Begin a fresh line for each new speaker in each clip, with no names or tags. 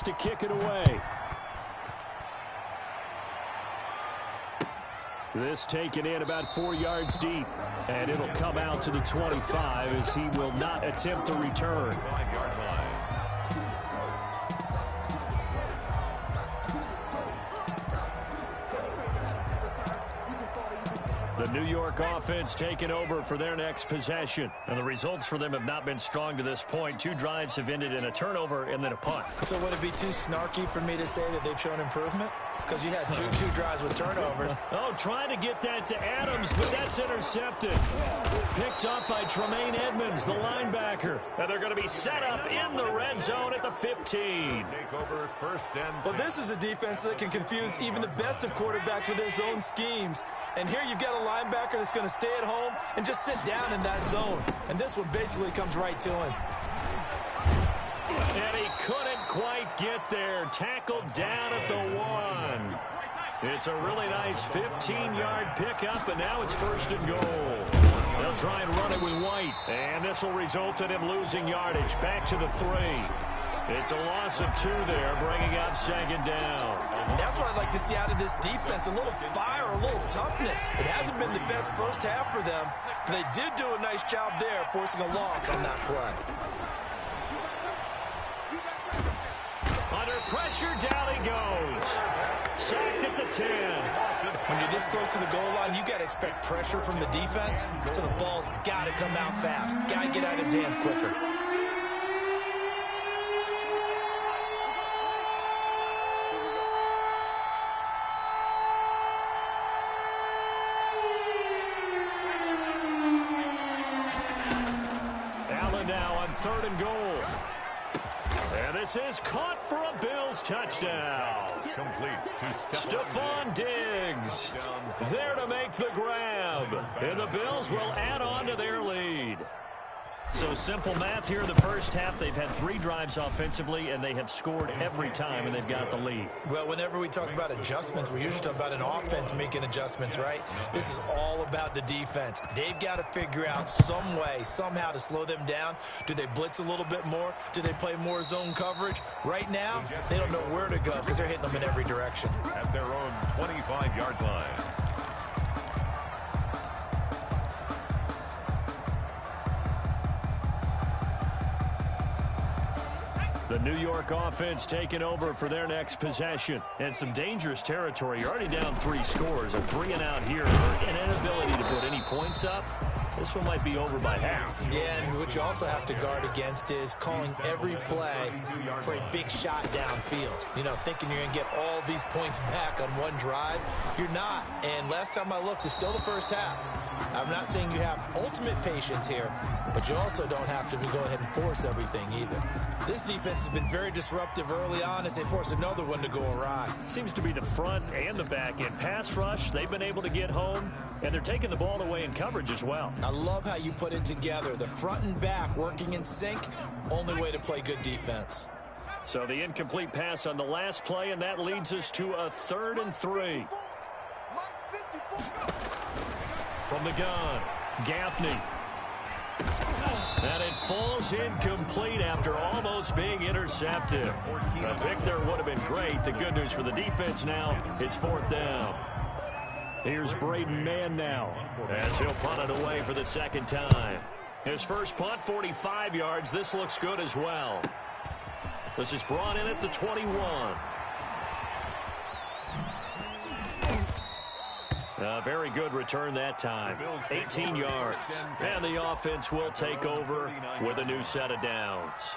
to kick it away. This taken in about 4 yards deep, and it'll come out to the 25 as he will not attempt to return. The New York offense taking over for their next possession. And the results for them have not been strong to this point. 2 drives have ended in a turnover and then a punt.
So would it be too snarky for me to say that they've shown improvement? Because you had two drives with turnovers.
Oh, trying to get that to Adams, but that's intercepted. Picked up by Tremaine Edmonds, the linebacker. And they're going to be set up in the red zone at the 15.
Well, this is a defense that can confuse even the best of quarterbacks with their zone schemes. And here you've got a linebacker that's going to stay at home and just sit down in that zone. And this one basically comes right to him.
And he couldn't quite get there. Tackled down at the 1. It's a really nice 15-yard pickup, and now it's 1st and goal. They'll try and run it with White. And this will result in him losing yardage. Back to the 3. It's a loss of 2 there, bringing up 2nd down.
And that's what I'd like to see out of this defense, a little fire, a little toughness. It hasn't been the best first half for them, but they did do a nice job there, forcing a loss on that play.
Under pressure, down he goes. Sacked at the 10.
When you're this close to the goal line, you got to expect pressure from the defense, so the ball's got to come out fast. Got to get out of his hands quicker.
Allen now on 3rd and goal. And this is caught for a Bills touchdown.
Complete to
Stephon Diggs there to make the grab. And the Bills will add on to their lead. So simple math here in the first half. They've had 3 drives offensively, and they have scored every time, and they've got the lead.
Well, whenever we talk about adjustments, we usually talk about an offense making adjustments, right? This is all about the defense. They've got to figure out some way, somehow to slow them down. Do they blitz a little bit more? Do they play more zone coverage? Right now, they don't know where to go because they're hitting them in every direction.
At their own 25-yard line.
The New York offense taking over for their next possession. And some dangerous territory. You're already down 3 scores. A 3-and-out here. An inability to put any points up. This one might be over by half.
Yeah, and what you also have to guard against is calling every play for a big shot downfield. You know, thinking you're going to get all these points back on one drive. You're not. And last time I looked, it's still the first half. I'm not saying you have ultimate patience here, but you also don't have to go ahead and force everything either. This defense has been very disruptive early on as they force another one to go awry.
Seems to be the front and the back end. Pass rush, they've been able to get home, and they're taking the ball away in coverage as well.
I love how you put it together. The front and back working in sync, only way to play good defense.
So the incomplete pass on the last play, and that leads us to a 3rd and 3. From the gun, Gaffney. And it falls incomplete after almost being intercepted. A pick there would have been great. The good news for the defense now, it's 4th down. Here's Braden Mann now as he'll punt it away for the 2nd time. His first punt, 45 yards. This looks good as well. This is brought in at the 21. A very good return that time. 18 yards. And the offense will take over with a new set of downs.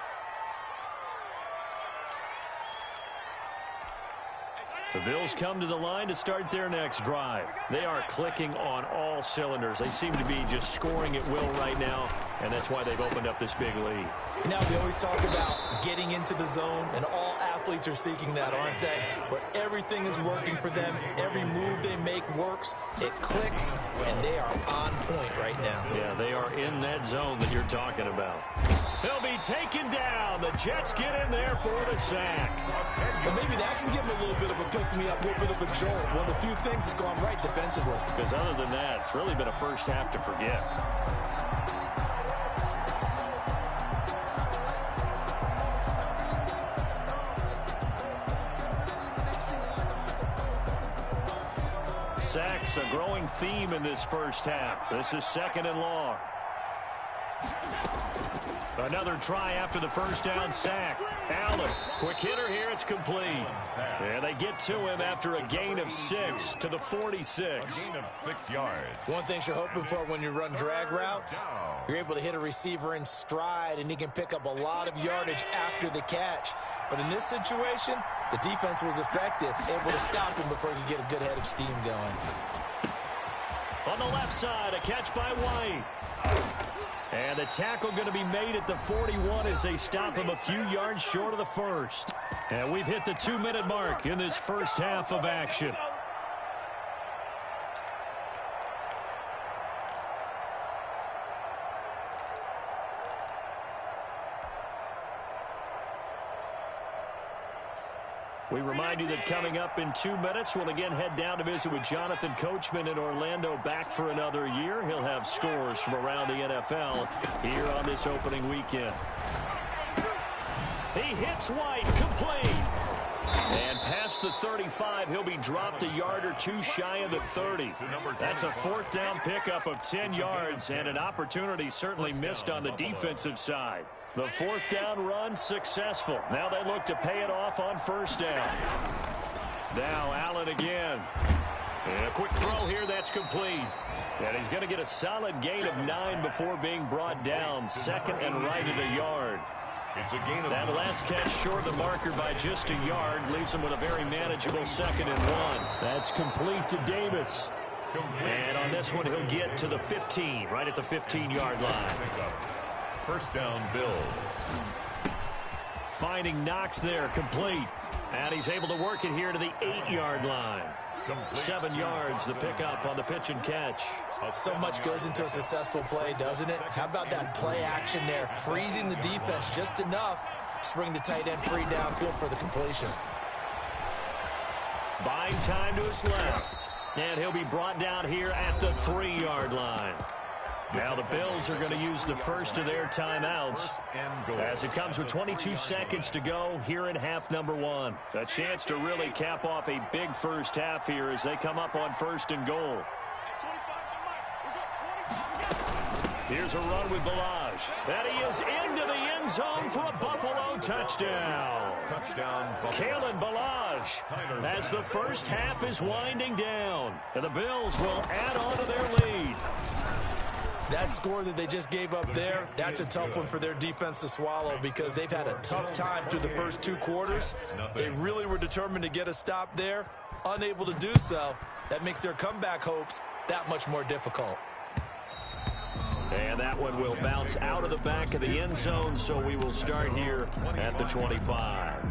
The Bills come to the line to start their next drive. They are clicking on all cylinders. They seem to be just scoring at will right now, and that's why they've opened up this big lead.
You know, we always talk about getting into the zone, and all athletes are seeking that, aren't they? Where everything is working for them, every move they make works, it clicks, and they are on point right now.
Yeah, they are in that zone that you're talking about. He'll be taken down. The Jets get in there for the sack.
But maybe that can give him a little bit of a pick-me-up, a little bit of a jolt. One of the few things that's gone right defensively.
Because other than that, it's really been a first half to forget. Sacks, a growing theme in this first half. This is 2nd and long. Another try after the first down sack. Allen, quick hitter here, it's complete. And they get to him after a gain of 6 to the 46.
A gain of 6 yards.
One thing you're hoping for when you run drag routes, you're able to hit a receiver in stride, and he can pick up a lot of yardage after the catch. But in this situation, the defense was effective, able to stop him before he could get a good head of steam going.
On the left side, a catch by White. And the tackle going to be made at the 41 as they stop him a few yards short of the first. And we've hit the 2-minute mark in this first half of action. We remind you that coming up in 2 minutes, we'll again head down to visit with Jonathan Coachman in Orlando, back for another year. He'll have scores from around the NFL here on this opening weekend. He hits White, complete. And past the 35, he'll be dropped a yard or two shy of the 30. That's a 4th down pickup of 10 yards and an opportunity certainly missed on the defensive side. The 4th down run successful. Now they look to pay it off on 1st down. Now Allen again. And a quick throw here, that's complete. And he's going to get a solid gain of 9 before being brought down. 2nd and right at a yard.
It's a gain of
that last catch short of the marker by just a yard leaves him with a very manageable 2nd and 1. That's complete to Davis. And on this one, he'll get to the 15, right at the 15-yard line.
1st down, Bills.
Finding Knox there, complete. And he's able to work it here to the 8-yard line. 7 yards, the pickup on the pitch and catch.
So much goes into a successful play, doesn't it? How about that play action there, freezing the defense just enough to bring the tight end free downfield for the completion.
Buying time to his left. And he'll be brought down here at the 3-yard line. Now the Bills are going to use the first of their timeouts as it comes with 22 seconds to go here in half number 1. A chance to really cap off a big first half here as they come up on 1st and goal. Here's a run with Balaj. And he is into the end zone for a Buffalo touchdown. Kalen Balaj as the first half is winding down. And the Bills will add on to their lead.
That score that they just gave up there, that's a tough one for their defense to swallow because they've had a tough time through the first 2 quarters. They really were determined to get a stop there, unable to do so. That makes their comeback hopes that much more difficult.
And that one will bounce out of the back of the end zone, so we will start here at the 25.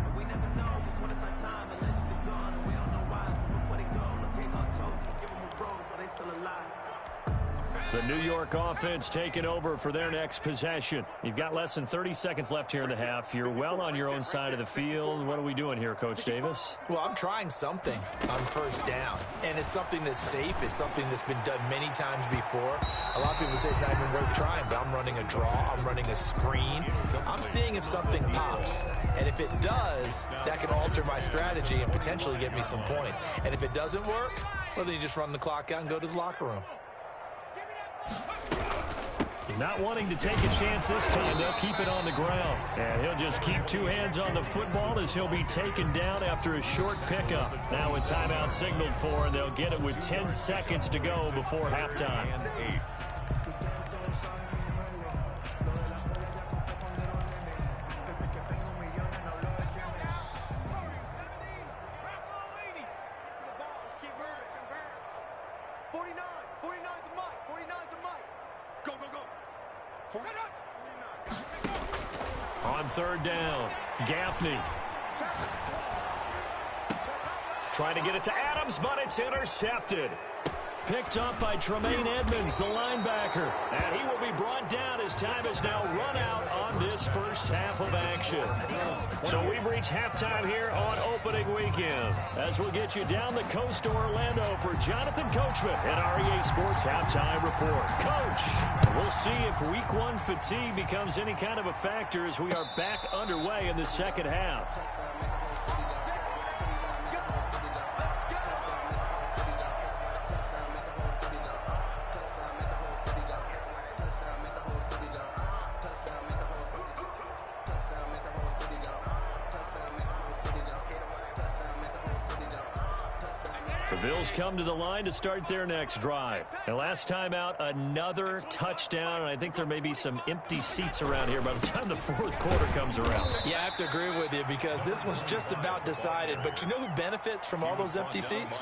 The New York offense taking over for their next possession. You've got less than 30 seconds left here in the half. You're well on your own side of the field. What are we doing here, Coach Davis?
Well, I'm trying something on 1st down. And it's something that's safe. It's something that's been done many times before. A lot of people say it's not even worth trying, but I'm running a draw. I'm running a screen. I'm seeing if something pops. And if it does, that can alter my strategy and potentially get me some points. And if it doesn't work, well, then you just run the clock out and go to the locker room.
Not wanting to take a chance this time, they'll keep it on the ground. And he'll just keep 2 hands on the football as he'll be taken down after a short pickup. Now a timeout signaled for, and they'll get it with 10 seconds to go before halftime. On 3rd down, Gaffney. Trying to get it to Adams, but it's intercepted. Picked up by Tremaine Edmonds, the linebacker. And he will be brought down as time has now run out on this first half of action. So we've reached halftime here on opening weekend. As we'll get you down the coast to Orlando for Jonathan Coachman at REA Sports Halftime Report. Coach, we'll see if week 1 fatigue becomes any kind of a factor as we are back underway in the second half. The Bills come to the line to start their next drive. And last time out, another touchdown. And I think there may be some empty seats around here by the time the fourth quarter comes around.
Yeah, I have to agree with you because this one's just about decided. But you know who benefits from all those empty seats?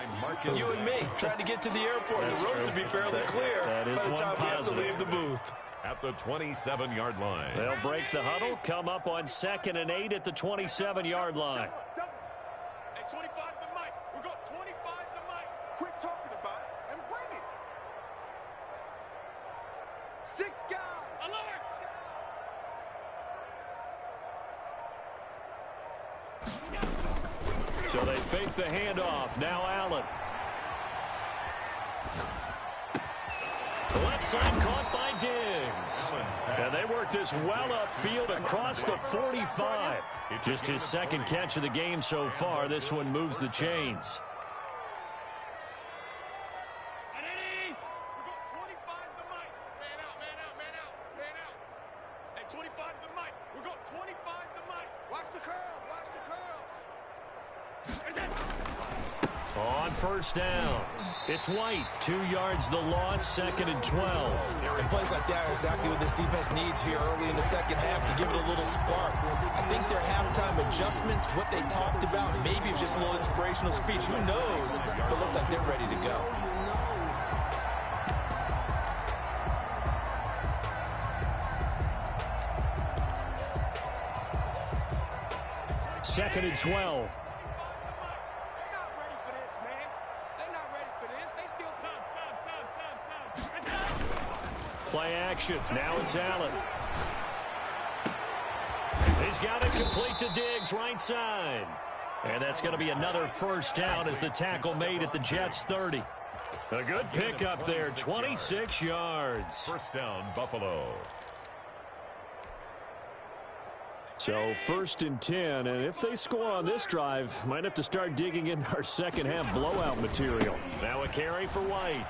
You and me, trying to get to the airport.
That's
the road
true.
to be fairly clear
that is
by the time we have to
positive.
leave the booth.
At the 27-yard line.
They'll break the huddle, come up on 2nd and 8 at the 27-yard line.
Hey, 25 the mic. We got 25 the mic. Quit talking about it and bring it. 6 guys. Alert.
So they fake the handoff. Now Allen. Left side caught by Diggs. And they work this well upfield across the 45. Just his second catch of the game so far. This one moves the chains.
We got 25 the mic. Man out, man out, man out, man out. Hey, 25 the mic. We got 25 the mic. Watch the curl, watch the curls.
On first down, it's White. 2 yards the loss, 2nd and 12.
And plays like that are exactly what this defense needs here early in the second half to give it a little spark. I think their halftime adjustments, what they talked about, maybe it's just a little inspirational speech. Who knows? But looks like they're ready to go.
Second and 12. Play action. Now it's Allen. He's got it complete to Diggs, right side. And that's going to be another first down as the tackle made at the Jets' 30. A good pickup there, 26 yards.
First down, Buffalo.
So 1st and 10, and if they score on this drive, might have to start digging in our second half blowout material. Now a carry for White.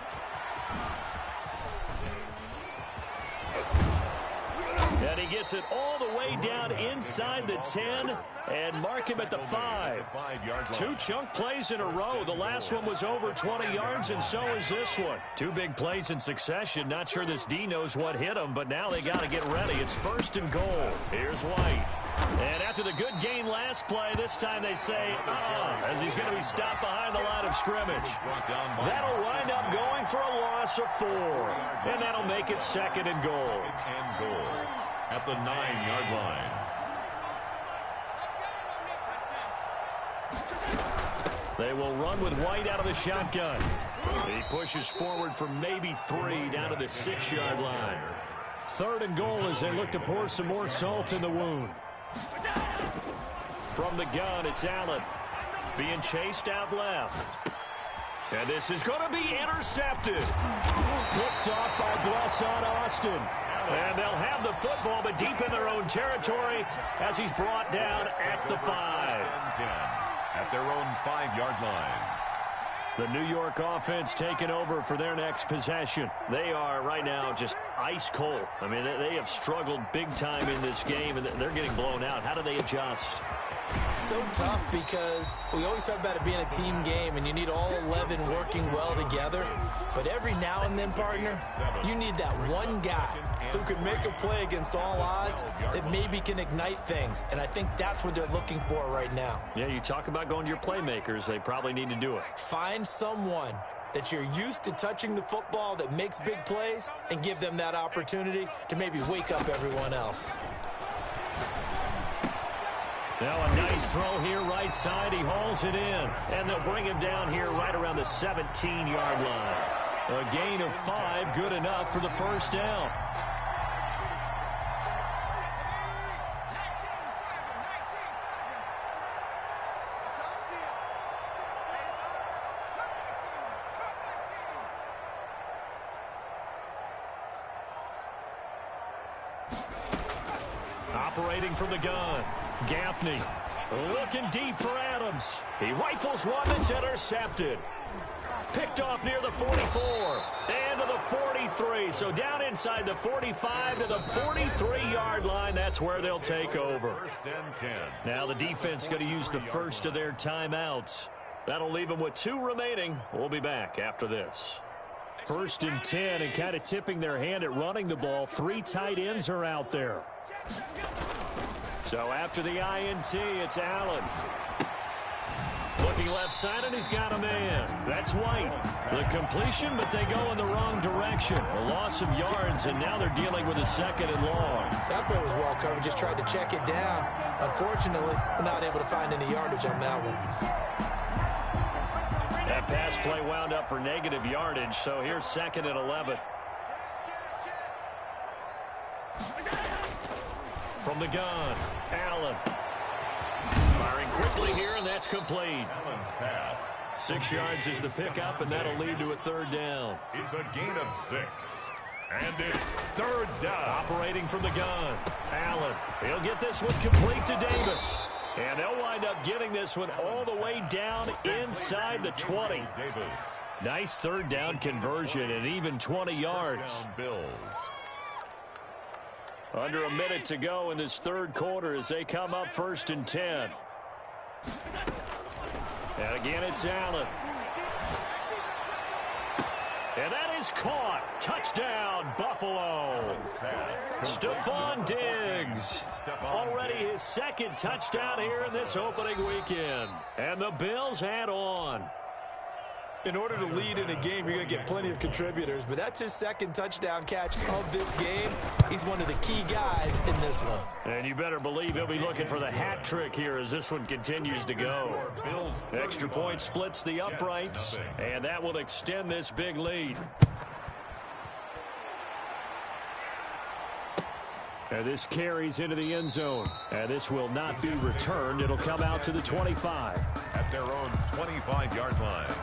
And he gets it all the way down inside the 10 and mark him at the 5.
5-yard line.
2 chunk plays in a row. The last one was over 20 yards, and so is this one. 2 big plays in succession. Not sure this D knows what hit him, but now they got to get ready. It's 1st and goal. Here's White. And after the good gain last play, this time they say, as he's going to be stopped behind the line of scrimmage. That'll wind up going for a loss of 4. And that'll make it 2nd and goal.
And goal at the 9-yard line.
They will run with White out of the shotgun. He pushes forward for maybe 3 down to the 6-yard line. 3rd and goal as they look to pour some more salt in the wound. From the gun, it's Allen. Being chased out left. And this is going to be intercepted. Picked off by Blesson Austin. And they'll have the football, but deep in their own territory as he's brought down at the 5.
At their own 5-yard line.
The New York offense taking over for their next possession. They are right now just ice cold. I mean, they have struggled big time in this game, and they're getting blown out. How do they adjust?
So tough because we always talk about it being a team game and you need all 11 working well together. But every now and then, partner, you need that one guy who can make a play against all odds that maybe can ignite things. And I think that's what they're looking for right now.
Yeah, you talk about going to your playmakers. They probably need to do it.
Find someone that you're used to touching the football that makes big plays and give them that opportunity to maybe wake up everyone else.
Now a nice throw here right side. He hauls it in. And they'll bring him down here right around the 17-yard line. A gain of 5, good enough for the first down. Operating from the gun, Gaffney looking deep for Adams. He rifles one that's intercepted. Picked off near the 44 and to the 43. So down inside the 45 to the 43-yard line. That's where they'll take over.
1st and 10.
Now the defense going to use the first of their timeouts. That'll leave them with 2 remaining. We'll be back after this. 1st and 10, and kind of tipping their hand at running the ball. 3 tight ends are out there. So after the INT, it's Allen. Looking left side, and he's got a man. That's White. The completion, but they go in the wrong direction. A loss of yards, and now they're dealing with a 2nd and long.
That play was well covered. Just tried to check it down. Unfortunately, not able to find any yardage on that one.
That pass play wound up for negative yardage, so here's 2nd and 11. From the gun, Allen. Firing quickly here, and that's complete.
Allen's pass.
6 yards is the pickup, and that'll lead to a 3rd down.
It's a gain of 6. And it's 3rd down.
Operating from the gun, Allen. He'll get this one complete to Davis. And they'll wind up getting this one all the way down inside the 20.
Davis.
Nice 3rd down conversion and even 20 yards.
Down Bills.
Under a minute to go in this 3rd quarter as they come up 1st and 10. And again, it's Allen. And that is caught. Touchdown, Buffalo. Stephon Diggs. Already his 2nd touchdown here in this opening weekend. And the Bills head on.
In order to lead in a game, you're going to get plenty of contributors, but that's his 2nd touchdown catch of this game. He's one of the key guys in this one.
And you better believe he'll be looking for the hat trick here as this one continues to go. Extra point splits the uprights, and that will extend this big lead. And this carries into the end zone. And this will not be returned. It'll come out to the 25.
At their own 25-yard line.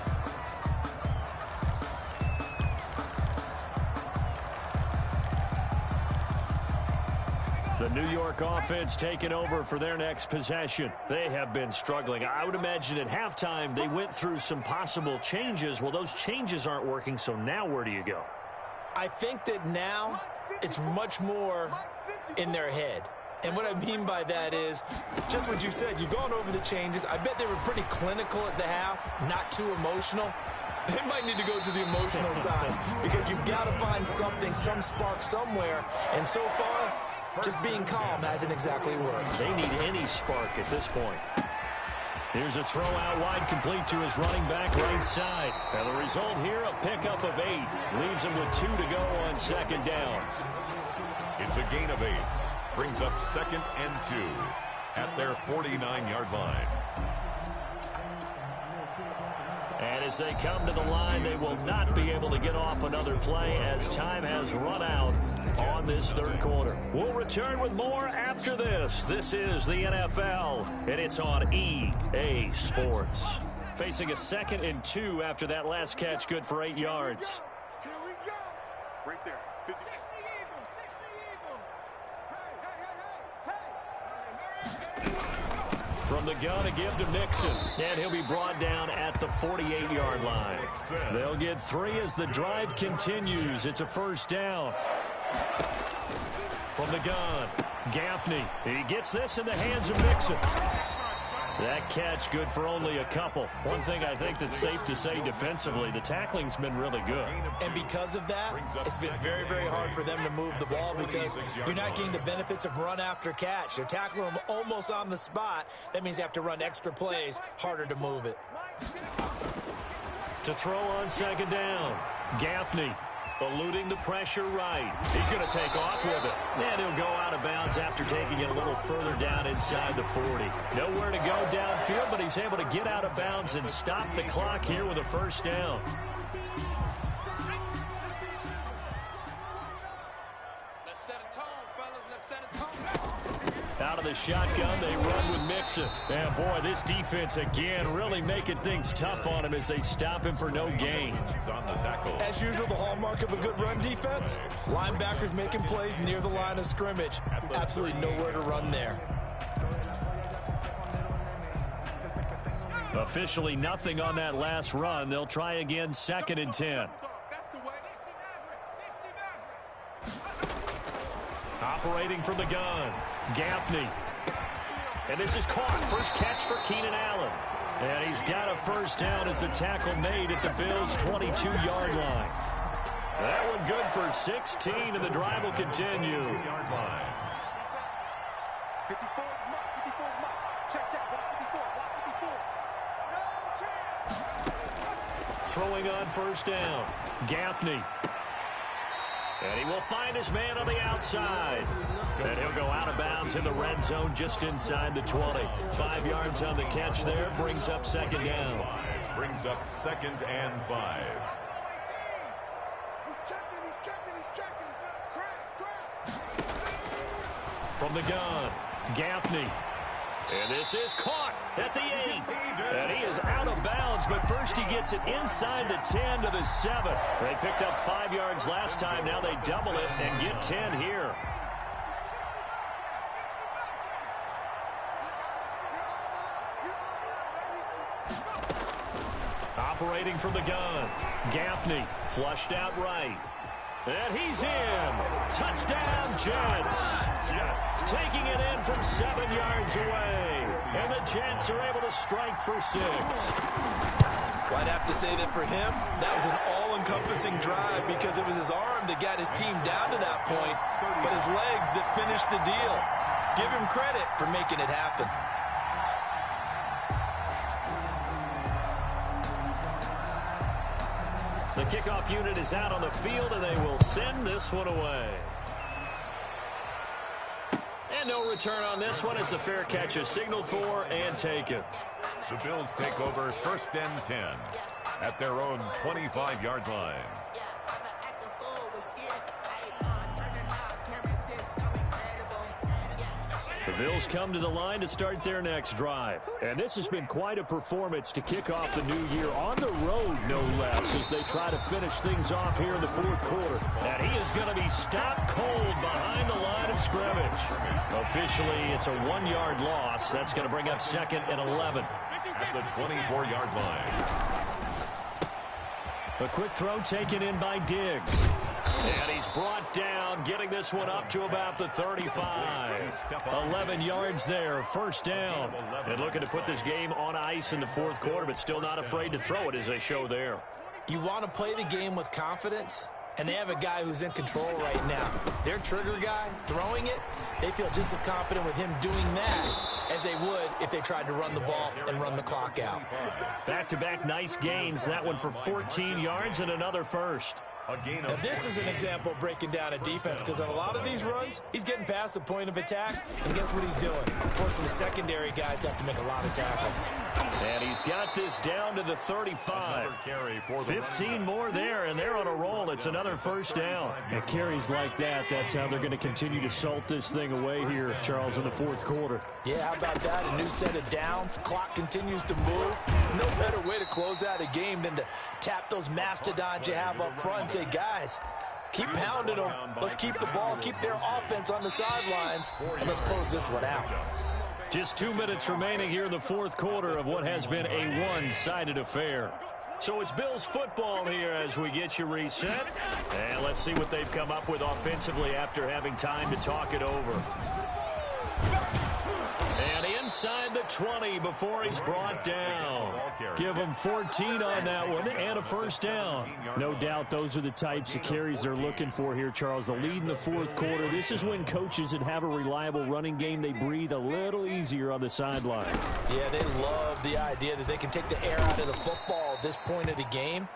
The New York offense taking over for their next possession. They have been struggling. I would imagine at halftime they went through some possible changes. Well, those changes aren't working, so now where do you go?
I think that now it's much more in their head. And what I mean by that is just what you said. You've gone over the changes. I bet they were pretty clinical at the half, not too emotional. They might need to go to the emotional side because you've got to find something, some spark somewhere. And so far, just being calm hasn't exactly worked.
They need any spark at this point. Here's a throw out wide, complete to his running back right side. And the result here, a pickup of 8. Leaves him with 2 to go on 2nd down.
It's a gain of 8. Brings up 2nd and 2 at their 49-yard line.
And as they come to the line, they will not be able to get off another play as time has run out on this 3rd quarter. We'll return with more after this. This is the NFL, and it's on EA Sports. Facing a 2nd and 2 after that last catch, good for 8 yards.
Here we go. Right there. 50.
From the gun, a give to Mixon. And he'll be brought down at the 48-yard line. They'll get 3 as the drive continues. It's a 1st down. From the gun, Gaffney. He gets this in the hands of Mixon. That catch good for only a couple. One thing I think that's safe to say defensively, the tackling's been really good.
And because of that, it's been very, very hard for them to move the ball because you're not getting the benefits of run after catch. You're tackling them almost on the spot. That means you have to run extra plays, harder to move it.
To throw on 2nd down, Gaffney. Eluding the pressure right. He's going to take off with it. And he'll go out of bounds after taking it a little further down inside the 40. Nowhere to go downfield, but he's able to get out of bounds and stop the clock here with a 1st down.
Let's set a tone, fellas. Let's set a tone.
Out of the shotgun, they run with Mixon. And boy, this defense again really making things tough on him as they stop him for no gain.
On the tackle.
As usual, the hallmark of a good run defense, linebackers making plays near the line of scrimmage. Absolutely nowhere to run there.
Officially nothing on that last run. They'll try again 2nd and 10. Operating from the gun, Gaffney. And this is caught. First catch for Keenan Allen. And he's got a first down as a tackle made at the Bills' 22-yard line. That one good for 16, and the drive will continue.
54 line.
54 mark, 54 mark. Check, block 54, block 54. No chance.
Throwing on first down. Gaffney. And he will find his man on the outside. And he'll go out of bounds in the red zone just inside the 20. 5 yards on the catch there. Brings up second down.
Brings up 2nd and 5.
He's checking. Crash.
From the gun, Gaffney. And this is caught at the 8. And he is out of bounds, but first he gets it inside the 10 to the 7. They picked up 5 yards last time. Now they double it and get 10 here. Operating from the gun, Gaffney flushed out right. And he's in. Touchdown, Jets. Taking it in from 7 yards away. And the Jets are able to strike for 6.
Well, I'd have to say that for him, that was an all-encompassing drive because it was his arm that got his team down to that point, but his legs that finished the deal. Give him credit for making it happen.
The kickoff unit is out on the field, and they will send this one away. And no return on this one as the fair catch is signaled for and taken.
The Bills take over 1st and 10 at their own 25-yard line.
The Bills come to the line to start their next drive. And this has been quite a performance to kick off the new year on the road, no less, as they try to finish things off here in the 4th quarter. And he is going to be stopped cold behind the line of scrimmage. Officially, it's a 1-yard loss. That's going to bring up 2nd and 11.
At the 24-yard line.
A quick throw taken in by Diggs. And he's brought down, getting this one up to about the 35. 11 yards there, first down. And looking to put this game on ice in the 4th quarter, but still not afraid to throw it as they show there.
You want to play the game with confidence, and they have a guy who's in control right now. Their trigger guy, throwing it, they feel just as confident with him doing that as they would if they tried to run the ball and run the clock out.
Back-to-back nice gains. That one for 14 yards and another first.
Now, this is an example of breaking down a defense because on a lot of these runs, he's getting past the point of attack, and guess what he's doing? Forcing the secondary guys to have to make a lot of tackles.
And he's got this down to the 35. 15 more there, and they're on a roll. It's another first down. And carries like that, that's how they're going to continue to salt this thing away here, Charles, in the 4th quarter.
Yeah, how about that? A new set of downs. Clock continues to move. No better way to close out a game than to tap those mastodons you have up front and say, guys, keep pounding them. Let's keep the ball, keep their offense on the sidelines, and let's close this one out.
Just 2 minutes remaining here in the 4th quarter of what has been a one-sided affair. So it's Bills football here as we get you reset. And let's see what they've come up with offensively after having time to talk it over. And inside the 20 before he's brought down. Give him 14 on that one and a first down. No doubt those are the types of carries they're looking for here, Charles. The lead in the 4th quarter. This is when coaches that have a reliable running game, they breathe a little easier on the sideline.
Yeah, they love the idea that they can take the air out of the football at this point of the game.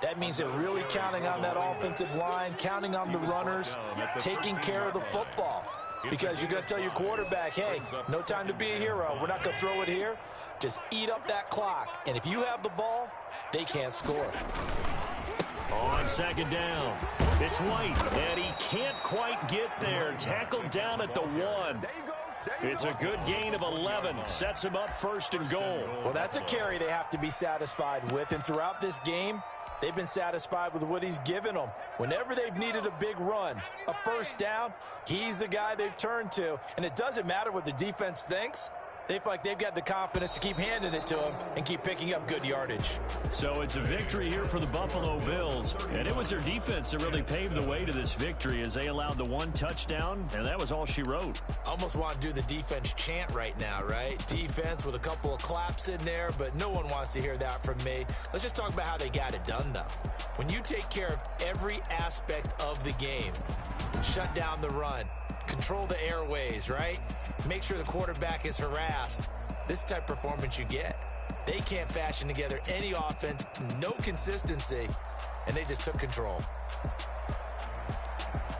That means they're really counting on that offensive line, counting on the runners, taking care of the football. Because you're going to tell your quarterback, hey, no time to be a hero. We're not going to throw it here. Just eat up that clock. And if you have the ball, they can't score.
On second down, it's White, and he can't quite get there. Tackled down at the 1. It's a good gain of 11. Sets him up first and goal.
Well, that's a carry they have to be satisfied with. And throughout this game, they've been satisfied with what he's given them. Whenever they've needed a big run, a first down, he's the guy they've turned to. And it doesn't matter what the defense thinks. They feel like they've got the confidence to keep handing it to them and keep picking up good yardage.
So it's a victory here for the Buffalo Bills, and it was their defense that really paved the way to this victory as they allowed the one touchdown, and that was all she wrote.
Almost want to do the defense chant right now, right? Defense with a couple of claps in there, but no one wants to hear that from me. Let's just talk about how they got it done, though. When you take care of every aspect of the game, shut down the run, control the airways, right? Make sure the quarterback is harassed. This type of performance you get. They can't fashion together any offense, no consistency, and they just took control.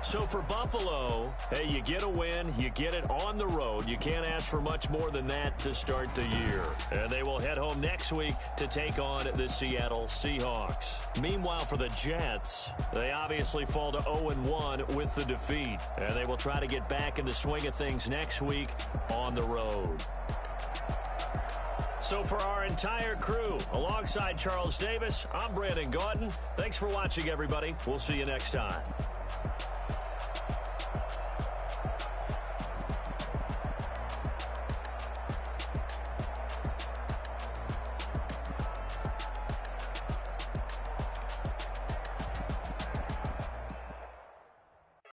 So for Buffalo, hey, you get a win, you get it on the road. You can't ask for much more than that to start the year. And they will head home next week to take on the Seattle Seahawks. Meanwhile, for the Jets, they obviously fall to 0-1 with the defeat. And they will try to get back in the swing of things next week on the road. So for our entire crew, alongside Charles Davis, I'm Brandon Gaudin. Thanks for watching, everybody. We'll see you next time.